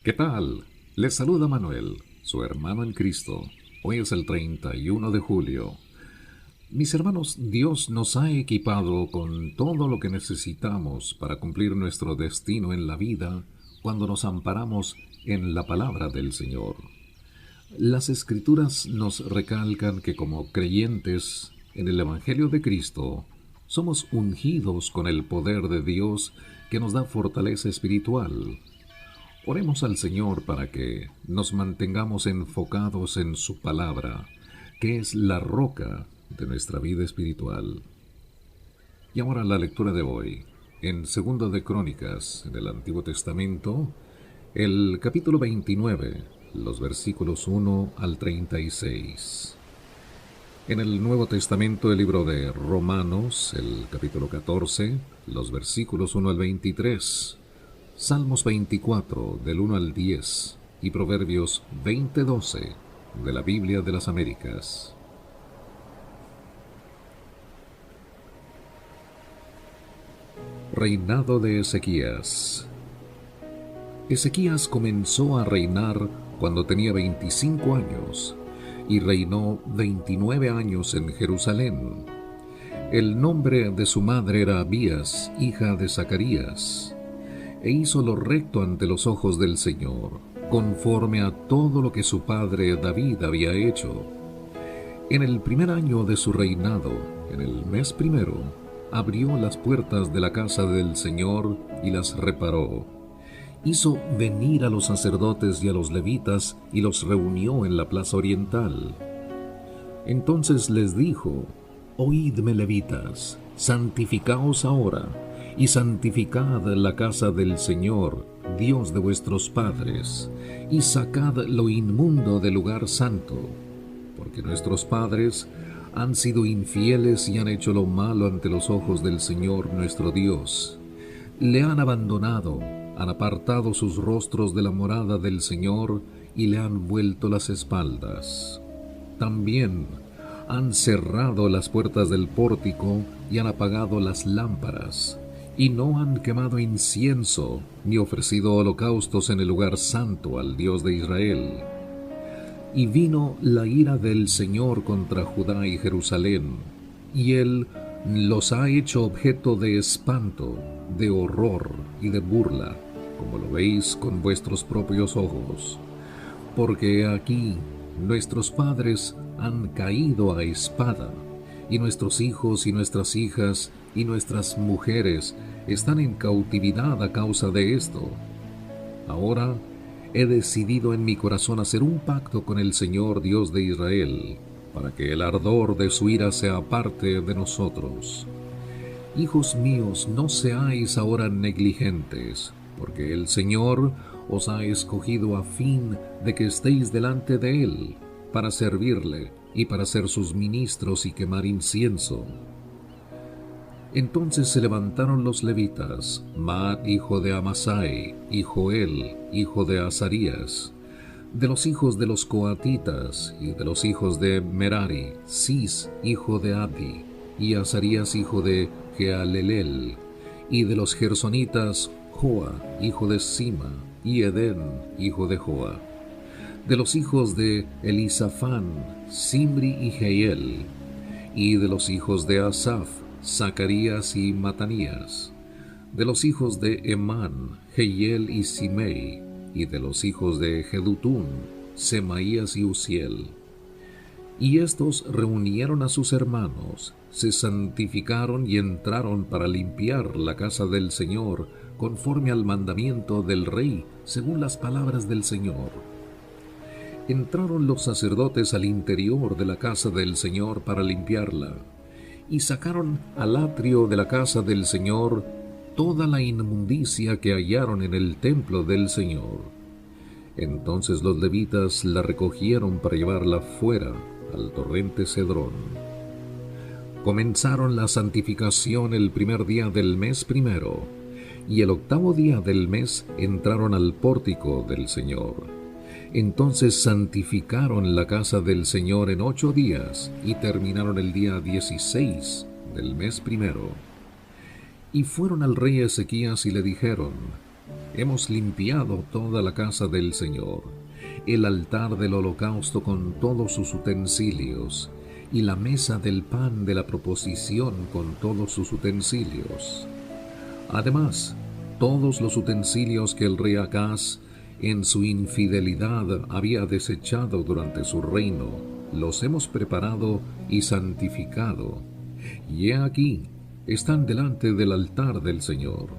¿Qué tal? Les saluda Manuel, su hermano en Cristo. Hoy es el 31 de julio. Mis hermanos, Dios nos ha equipado con todo lo que necesitamos para cumplir nuestro destino en la vida cuando nos amparamos en la palabra del Señor. Las Escrituras nos recalcan que como creyentes en el Evangelio de Cristo, somos ungidos con el poder de Dios que nos da fortaleza espiritual. Oremos al Señor para que nos mantengamos enfocados en su palabra, que es la roca de nuestra vida espiritual. Y ahora la lectura de hoy, en Segundo de Crónicas, en el Antiguo Testamento, el capítulo 29, los versículos 1 al 36. En el Nuevo Testamento, el libro de Romanos, el capítulo 14, los versículos 1 al 23. Salmos 24, del 1 al 10, y Proverbios 20:12, de la Biblia de las Américas. Reinado de Ezequías. Ezequías comenzó a reinar cuando tenía 25 años, y reinó 29 años en Jerusalén. El nombre de su madre era Abías, hija de Zacarías. E hizo lo recto ante los ojos del Señor, conforme a todo lo que su padre David había hecho. En el primer año de su reinado, en el mes primero, abrió las puertas de la casa del Señor y las reparó. Hizo venir a los sacerdotes y a los levitas y los reunió en la plaza oriental. Entonces les dijo: Oídme, levitas, santificaos ahora y santificad la casa del Señor, Dios de vuestros padres, y sacad lo inmundo del lugar santo, porque nuestros padres han sido infieles y han hecho lo malo ante los ojos del Señor nuestro Dios. Le han abandonado, han apartado sus rostros de la morada del Señor y le han vuelto las espaldas. También han cerrado las puertas del pórtico y han apagado las lámparas, y no han quemado incienso ni ofrecido holocaustos en el lugar santo al Dios de Israel. Y vino la ira del Señor contra Judá y Jerusalén, y él los ha hecho objeto de espanto, de horror y de burla, como lo veis con vuestros propios ojos. Porque aquí nuestros padres han caído a espada, y nuestros hijos y nuestras hijas y nuestras mujeres están en cautividad a causa de esto. Ahora he decidido en mi corazón hacer un pacto con el Señor Dios de Israel, para que el ardor de su ira sea aparte de nosotros. Hijos míos, no seáis ahora negligentes, porque el Señor os ha escogido a fin de que estéis delante de Él, para servirle y para ser sus ministros y quemar incienso. Entonces se levantaron los levitas, Maat hijo de Amasai, y Joel hijo de Azarías, de los hijos de los coatitas, y de los hijos de Merari, Cis hijo de Abdi, y Azarías hijo de Jealelel, y de los gersonitas, Joa hijo de Sima, y Edén hijo de Joa, de los hijos de Elisafán, Simri y Jeiel, y de los hijos de Asaf, Zacarías y Matanías, de los hijos de Emán, Jehiel y Simei, y de los hijos de Jedutún, Semaías y Uziel. Y estos reunieron a sus hermanos, se santificaron y entraron para limpiar la casa del Señor, conforme al mandamiento del rey, según las palabras del Señor. Entraron los sacerdotes al interior de la casa del Señor para limpiarla, y sacaron al atrio de la casa del Señor toda la inmundicia que hallaron en el templo del Señor. Entonces los levitas la recogieron para llevarla fuera al torrente Cedrón. Comenzaron la santificación el primer día del mes primero, y el octavo día del mes entraron al pórtico del Señor. Entonces santificaron la casa del Señor en 8 días, y terminaron el día 16 del mes primero. Y fueron al rey Ezequías y le dijeron: Hemos limpiado toda la casa del Señor, el altar del holocausto con todos sus utensilios, y la mesa del pan de la proposición con todos sus utensilios. Además, todos los utensilios que el rey Acaz en su infidelidad había desechado durante su reino, los hemos preparado y santificado, y he aquí, están delante del altar del Señor.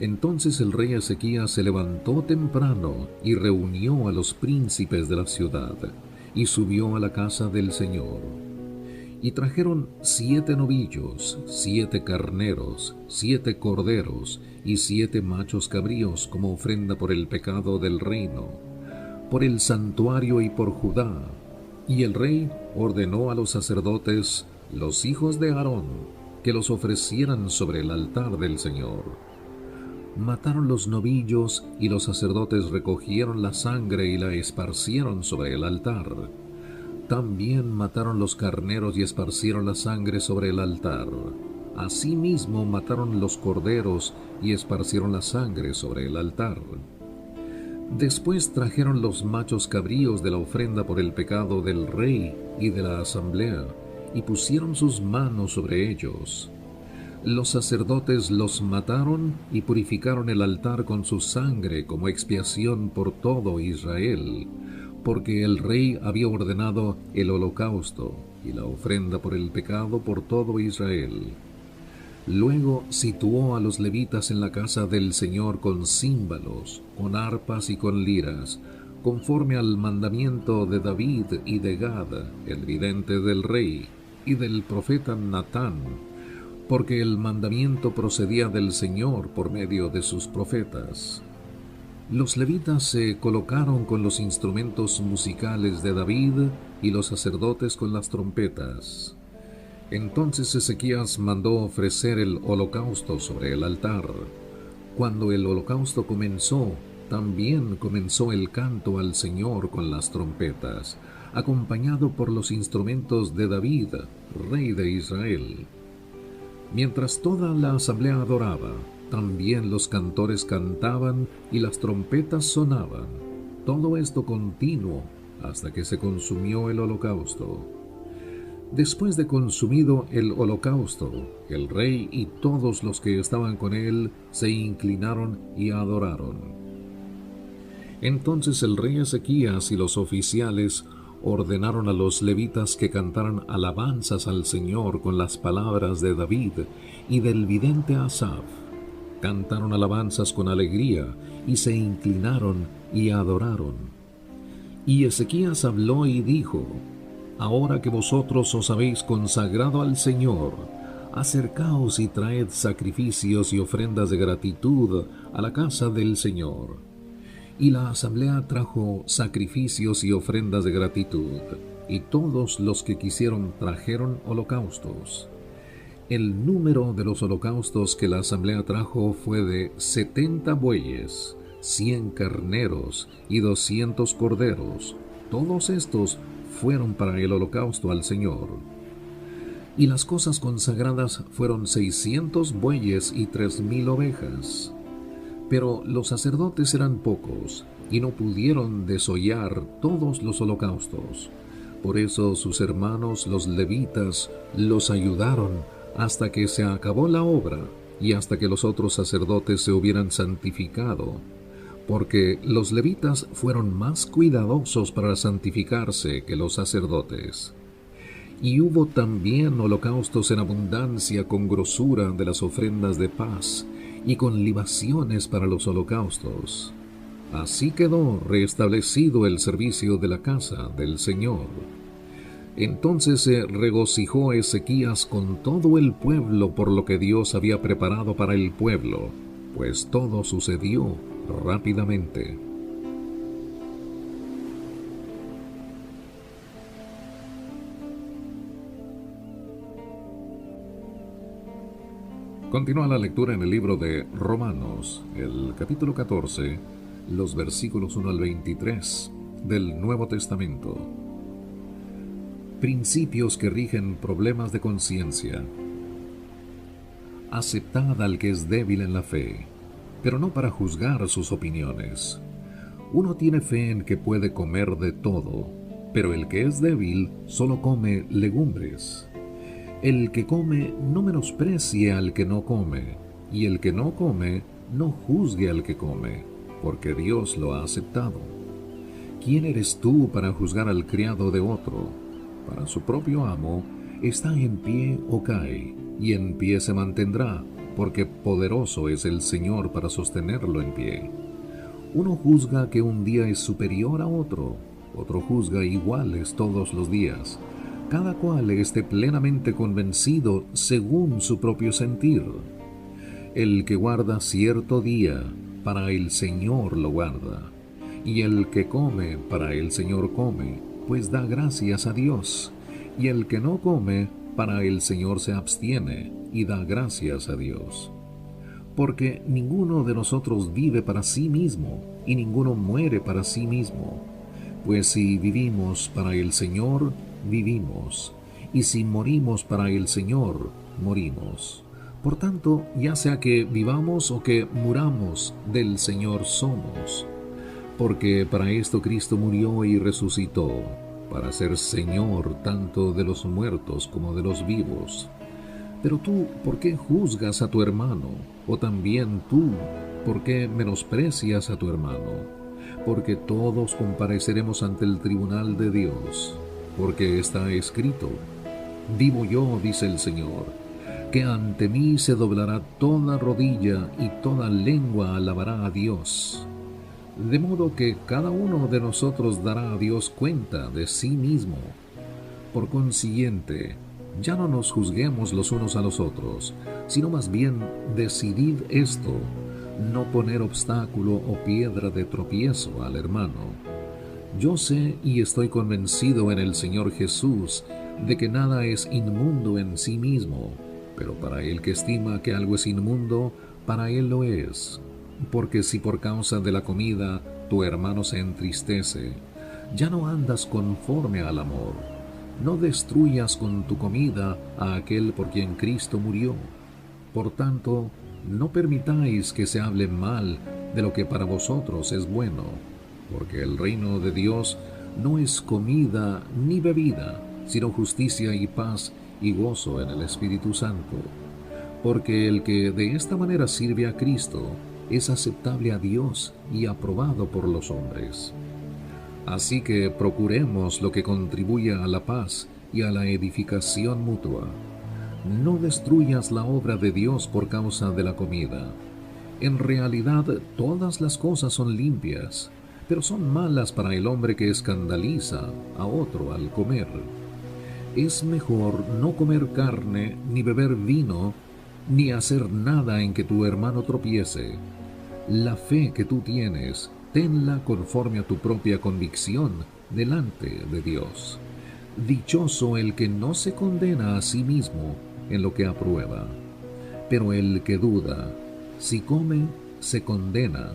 Entonces el rey Ezequías se levantó temprano y reunió a los príncipes de la ciudad, y subió a la casa del Señor. Y trajeron 7 novillos, 7 carneros, 7 corderos y 7 machos cabríos como ofrenda por el pecado del reino, por el santuario y por Judá. Y el rey ordenó a los sacerdotes, los hijos de Aarón, que los ofrecieran sobre el altar del Señor. Mataron los novillos y los sacerdotes recogieron la sangre y la esparcieron sobre el altar. También mataron los carneros y esparcieron la sangre sobre el altar. Asimismo mataron los corderos y esparcieron la sangre sobre el altar. Después trajeron los machos cabríos de la ofrenda por el pecado del rey y de la asamblea, y pusieron sus manos sobre ellos. Los sacerdotes los mataron y purificaron el altar con su sangre como expiación por todo Israel, porque el rey había ordenado el holocausto y la ofrenda por el pecado por todo Israel. Luego situó a los levitas en la casa del Señor con címbalos, con arpas y con liras, conforme al mandamiento de David y de Gad, el vidente del rey, y del profeta Natán, porque el mandamiento procedía del Señor por medio de sus profetas. Los levitas se colocaron con los instrumentos musicales de David y los sacerdotes con las trompetas. Entonces Ezequías mandó ofrecer el holocausto sobre el altar. Cuando el holocausto comenzó, también comenzó el canto al Señor con las trompetas, acompañado por los instrumentos de David, rey de Israel. Mientras toda la asamblea adoraba, también los cantores cantaban y las trompetas sonaban, todo esto continuo hasta que se consumió el holocausto. Después de consumido el holocausto, el rey y todos los que estaban con él se inclinaron y adoraron. Entonces el rey Ezequías y los oficiales ordenaron a los levitas que cantaran alabanzas al Señor con las palabras de David y del vidente Asaf. Cantaron alabanzas con alegría y se inclinaron y adoraron. Y Ezequías habló y dijo: Ahora que vosotros os habéis consagrado al Señor, acercaos y traed sacrificios y ofrendas de gratitud a la casa del Señor. Y la asamblea trajo sacrificios y ofrendas de gratitud, y todos los que quisieron trajeron holocaustos. El número de los holocaustos que la asamblea trajo fue de 70 bueyes, 100 carneros y 200 corderos. Todos estos fueron para el holocausto al Señor. Y las cosas consagradas fueron 600 bueyes y 3000 ovejas. Pero los sacerdotes eran pocos, y no pudieron desollar todos los holocaustos. Por eso sus hermanos los levitas los ayudaron hasta que se acabó la obra y hasta que los otros sacerdotes se hubieran santificado, porque los levitas fueron más cuidadosos para santificarse que los sacerdotes. Y hubo también holocaustos en abundancia con grosura de las ofrendas de paz y con libaciones para los holocaustos. Así quedó restablecido el servicio de la casa del Señor. Entonces se regocijó Ezequías con todo el pueblo por lo que Dios había preparado para el pueblo, pues todo sucedió rápidamente. Continúa la lectura en el libro de Romanos, el capítulo 14, los versículos 1 al 23 del Nuevo Testamento. Principios que rigen problemas de conciencia. Aceptad al que es débil en la fe, pero no para juzgar sus opiniones. Uno tiene fe en que puede comer de todo, pero el que es débil solo come legumbres. El que come no menosprecie al que no come, y el que no come no juzgue al que come, porque Dios lo ha aceptado. ¿Quién eres tú para juzgar al criado de otro? Para su propio amo está en pie o cae, y en pie se mantendrá, porque poderoso es el Señor para sostenerlo en pie. Uno juzga que un día es superior a otro juzga iguales todos los días. Cada cual esté plenamente convencido según su propio sentir. El que guarda cierto día, para el Señor lo guarda, y el que come, para el Señor come, pues da gracias a Dios, y el que no come, para el Señor se abstiene, y da gracias a Dios. Porque ninguno de nosotros vive para sí mismo, y ninguno muere para sí mismo. Pues si vivimos para el Señor, vivimos, y si morimos para el Señor, morimos. Por tanto, ya sea que vivamos o que muramos, del Señor somos. Porque para esto Cristo murió y resucitó, para ser Señor tanto de los muertos como de los vivos. Pero tú, ¿por qué juzgas a tu hermano? O también tú, ¿por qué menosprecias a tu hermano? Porque todos compareceremos ante el tribunal de Dios, porque está escrito: vivo yo, dice el Señor, que ante mí se doblará toda rodilla y toda lengua alabará a Dios. De modo que cada uno de nosotros dará a Dios cuenta de sí mismo. Por consiguiente, ya no nos juzguemos los unos a los otros, sino más bien decidid esto: no poner obstáculo o piedra de tropiezo al hermano. Yo sé y estoy convencido en el Señor Jesús de que nada es inmundo en sí mismo, pero para el que estima que algo es inmundo, para él lo es. Porque si por causa de la comida tu hermano se entristece, ya no andas conforme al amor. No destruyas con tu comida a aquel por quien Cristo murió. Por tanto, no permitáis que se hable mal de lo que para vosotros es bueno, porque el reino de Dios no es comida ni bebida, sino justicia y paz y gozo en el Espíritu Santo. Porque el que de esta manera sirve a Cristo es aceptable a Dios y aprobado por los hombres. Así que procuremos lo que contribuya a la paz y a la edificación mutua. No destruyas la obra de Dios por causa de la comida. En realidad, todas las cosas son limpias, pero son malas para el hombre que escandaliza a otro al comer. Es mejor no comer carne, ni beber vino, ni hacer nada en que tu hermano tropiece. La fe que tú tienes, tenla conforme a tu propia convicción delante de Dios. Dichoso el que no se condena a sí mismo en lo que aprueba. Pero el que duda, si come, se condena,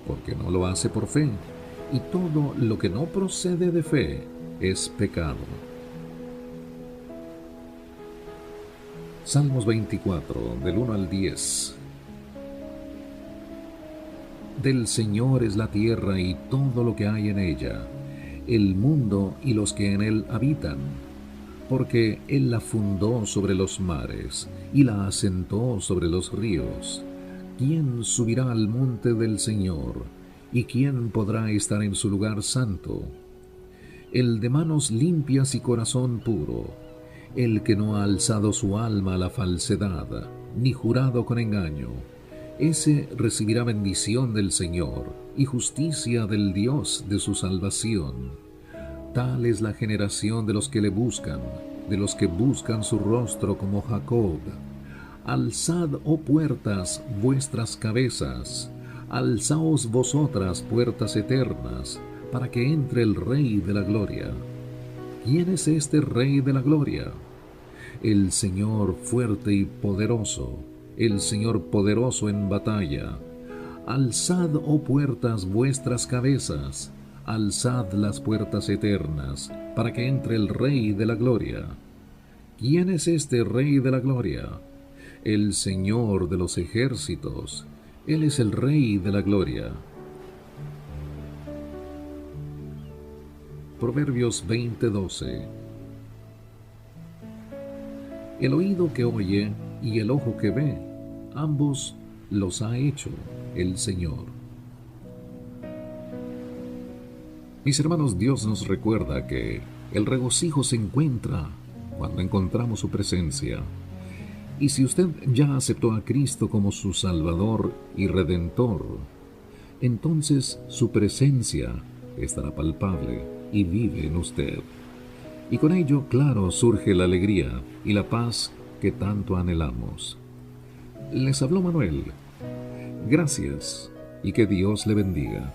porque no lo hace por fe, y todo lo que no procede de fe es pecado. Salmos 24, del 1 al 10. Del Señor es la tierra y todo lo que hay en ella, el mundo y los que en él habitan, porque Él la fundó sobre los mares y la asentó sobre los ríos. ¿Quién subirá al monte del Señor? ¿Y quién podrá estar en su lugar santo? El de manos limpias y corazón puro, el que no ha alzado su alma a la falsedad, ni jurado con engaño, ese recibirá bendición del Señor y justicia del Dios de su salvación. Tal es la generación de los que le buscan, de los que buscan su rostro como Jacob. Alzad, oh puertas, vuestras cabezas, alzaos vosotras, puertas eternas, para que entre el Rey de la Gloria. ¿Quién es este Rey de la Gloria? El Señor fuerte y poderoso, el Señor poderoso en batalla. Alzad, oh puertas, vuestras cabezas, alzad las puertas eternas, para que entre el Rey de la Gloria. ¿Quién es este Rey de la Gloria? El Señor de los ejércitos. Él es el Rey de la Gloria. Proverbios 20:12. El oído que oye y el ojo que ve, ambos los ha hecho el Señor. Mis hermanos, Dios nos recuerda que el regocijo se encuentra cuando encontramos su presencia. Y si usted ya aceptó a Cristo como su Salvador y Redentor, entonces su presencia estará palpable y vive en usted. Y con ello, claro, surge la alegría y la paz que tanto anhelamos. Les habló Manuel. Gracias y que Dios le bendiga.